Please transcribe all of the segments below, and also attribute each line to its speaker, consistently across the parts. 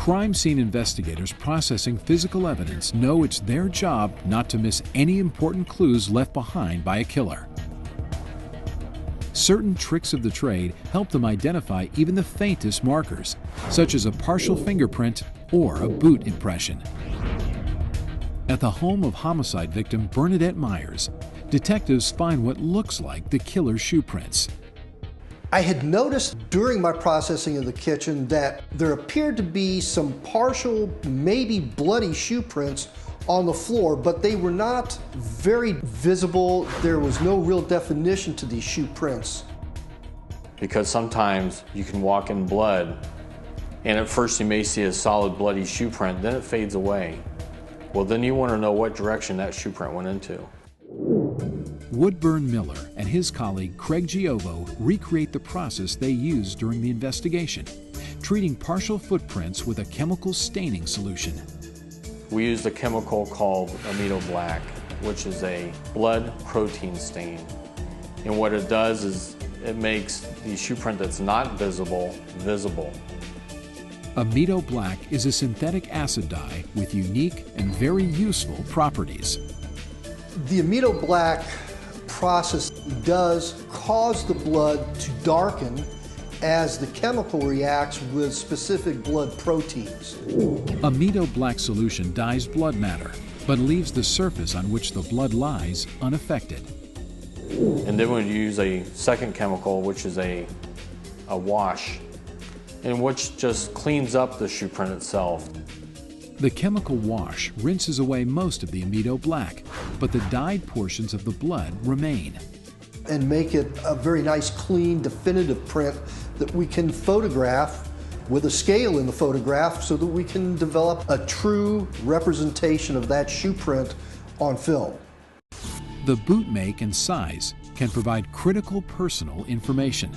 Speaker 1: Crime scene investigators processing physical evidence know it's their job not to miss any important clues left behind by a killer. Certain tricks of the trade help them identify even the faintest markers, such as a partial fingerprint or a boot impression. At the home of homicide victim Bernadette Myers, detectives find what looks like the killer's shoe prints.
Speaker 2: I had noticed during my processing in the kitchen that there appeared to be some partial, maybe bloody shoe prints on the floor, but they were not very visible. There was no real definition to these shoe prints.
Speaker 3: Because sometimes you can walk in blood, and at first you may see a solid bloody shoe print, then it fades away. Well, then you want to know what direction that shoe print went into.
Speaker 1: Woodburn Miller and his colleague Craig Giovo recreate the process they used during the investigation, treating partial footprints with a chemical staining solution.
Speaker 3: We used a chemical called Amido Black, which is a blood protein stain. And what it does is it makes the shoe print that's not visible, visible.
Speaker 1: Amido Black is a synthetic acid dye with unique and very useful properties.
Speaker 2: The Amido Black process does cause the blood to darken as the chemical reacts with specific blood proteins.
Speaker 1: Amido Black solution dyes blood matter, but leaves the surface on which the blood lies unaffected.
Speaker 3: And then we use a second chemical, which is a wash, and which just cleans up the shoe print itself.
Speaker 1: The chemical wash rinses away most of the Amido Black, but the dyed portions of the blood remain.
Speaker 2: And make it a very nice, clean, definitive print that we can photograph with a scale in the photograph so that we can develop a true representation of that shoe print on film.
Speaker 1: The boot make and size can provide critical personal information.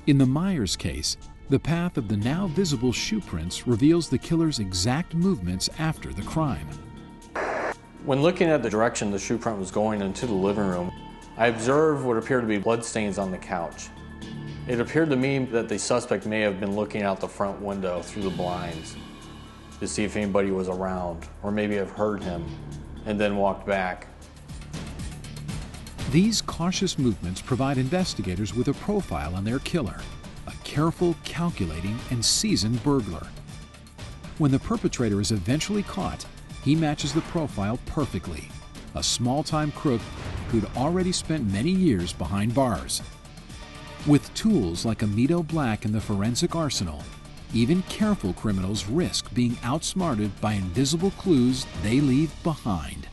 Speaker 1: In the Myers case, the path of the now visible shoe prints reveals the killer's exact movements after the crime.
Speaker 3: When looking at the direction the shoe print was going into the living room, I observed what appeared to be bloodstains on the couch. It appeared to me that the suspect may have been looking out the front window through the blinds to see if anybody was around, or maybe have heard him, and then walked back.
Speaker 1: These cautious movements provide investigators with a profile on their killer, a careful, calculating, and seasoned burglar. When the perpetrator is eventually caught, he matches the profile perfectly, a small-time crook who'd already spent many years behind bars. With tools like Amido Black in the forensic arsenal, even careful criminals risk being outsmarted by invisible clues they leave behind.